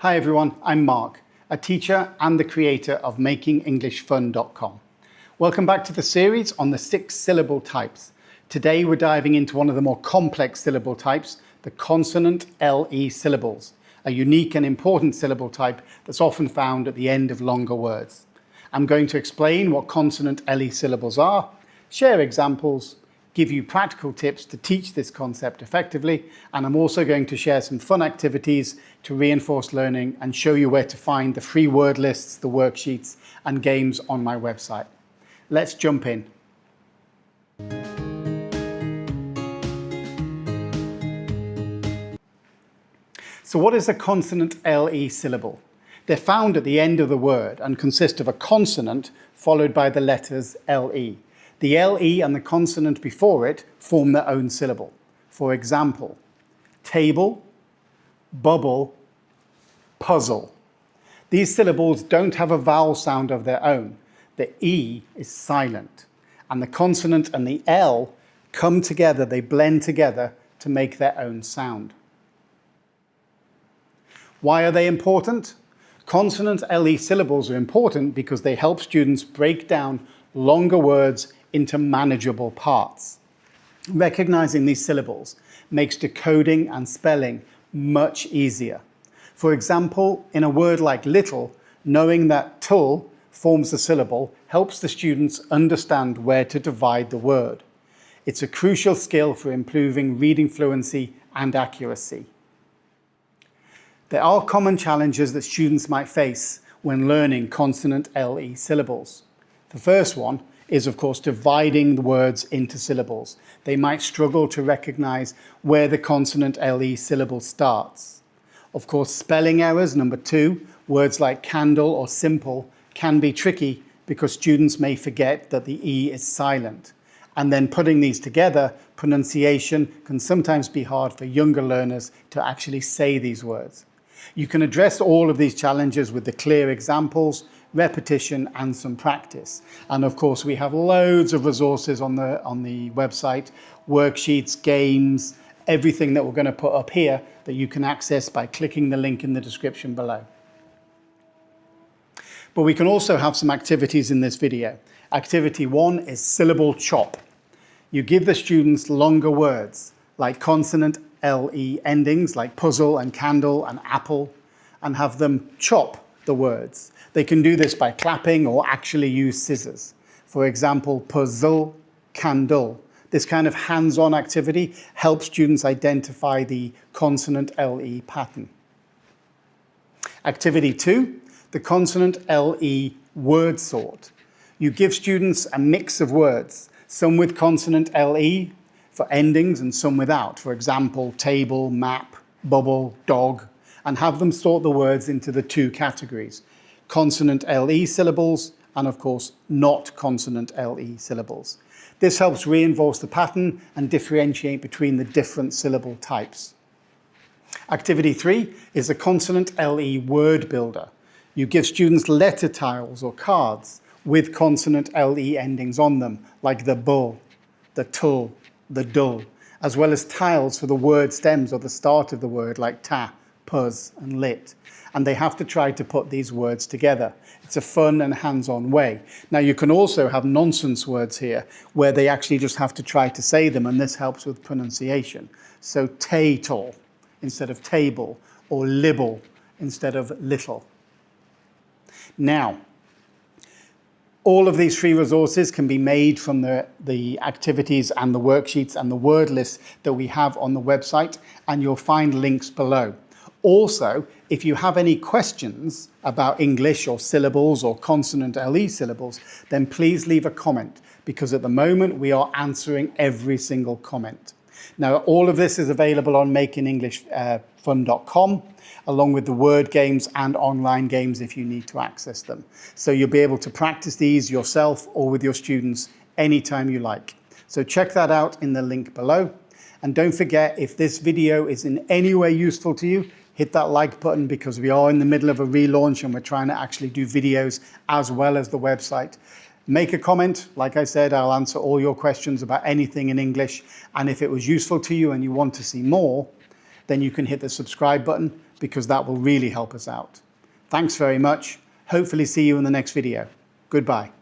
Hi everyone, I'm Mark, a teacher and the creator of makingenglishfun.com. Welcome back to the series on the 6 syllable types. Today we're diving into one of the more complex syllable types, the consonant-le syllables, a unique and important syllable type that's often found at the end of longer words. I'm going to explain what consonant-le syllables are, share examples, give you practical tips to teach this concept effectively, and I'm also going to share some fun activities to reinforce learning and show you where to find the free word lists, the worksheets, and games on my website. Let's jump in. So what is a consonant-le syllable? They're found at the end of the word and consist of a consonant followed by the letters le. The le and the consonant before it form their own syllable. For example, table, bubble, puzzle. These syllables don't have a vowel sound of their own. The E is silent, and the consonant and the L come together, they blend together to make their own sound. Why are they important? Consonant-le syllables are important because they help students break down longer words into manageable parts. Recognizing these syllables makes decoding and spelling much easier. For example, in a word like little, knowing that tul forms the syllable helps the students understand where to divide the word. It's a crucial skill for improving reading fluency and accuracy. There are common challenges that students might face when learning consonant-le syllables. The first one is, of course, dividing the words into syllables. They might struggle to recognize where the consonant-le syllable starts. Of course, spelling errors, number 2, words like candle or simple can be tricky because students may forget that the E is silent. And then putting these together, pronunciation can sometimes be hard for younger learners to actually say these words. You can address all of these challenges with the clear examples, repetition, and some practice. And of course, we have loads of resources on the website, worksheets, games, everything that we're going to put up here that you can access by clicking the link in the description below. But we can also have some activities in this video. Activity 1 is Syllable Chop. You give the students longer words like consonant-le endings like puzzle and candle and apple, and have them chop the words. They can do this by clapping or actually use scissors. For example, puzzle, candle. This kind of hands-on activity helps students identify the consonant-le pattern. Activity 2, the consonant-le word sort. You give students a mix of words, some with consonant-le for endings and some without. For example, table, map, bubble, dog, and have them sort the words into the 2 categories. Consonant-le syllables and, of course, not consonant-le syllables. This helps reinforce the pattern and differentiate between the different syllable types. Activity 3 is a consonant-le word builder. You give students letter tiles or cards with consonant-le endings on them, like the bull, the tul, the dull, as well as tiles for the word stems or the start of the word, like ta, puz, and lit. And they have to try to put these words together. It's a fun and hands-on way. Now, you can also have nonsense words here, where they actually just have to try to say them, and this helps with pronunciation. So, tatal instead of table, or libel instead of little. Now, all of these free resources can be made from the activities and the worksheets and the word lists that we have on the website, and you'll find links below. Also, if you have any questions about English or syllables or consonant-le syllables, then please leave a comment, because at the moment we are answering every single comment. Now, all of this is available on makingenglishfun.com, along with the word games and online games if you need to access them. So you'll be able to practice these yourself or with your students anytime you like. So check that out in the link below. And don't forget, if this video is in any way useful to you, hit that like button, because we are in the middle of a relaunch and we're trying to actually do videos as well as the website. Make a comment. Like I said, I'll answer all your questions about anything in English. And if it was useful to you and you want to see more, then you can hit the subscribe button because that will really help us out. Thanks very much. Hopefully see you in the next video. Goodbye.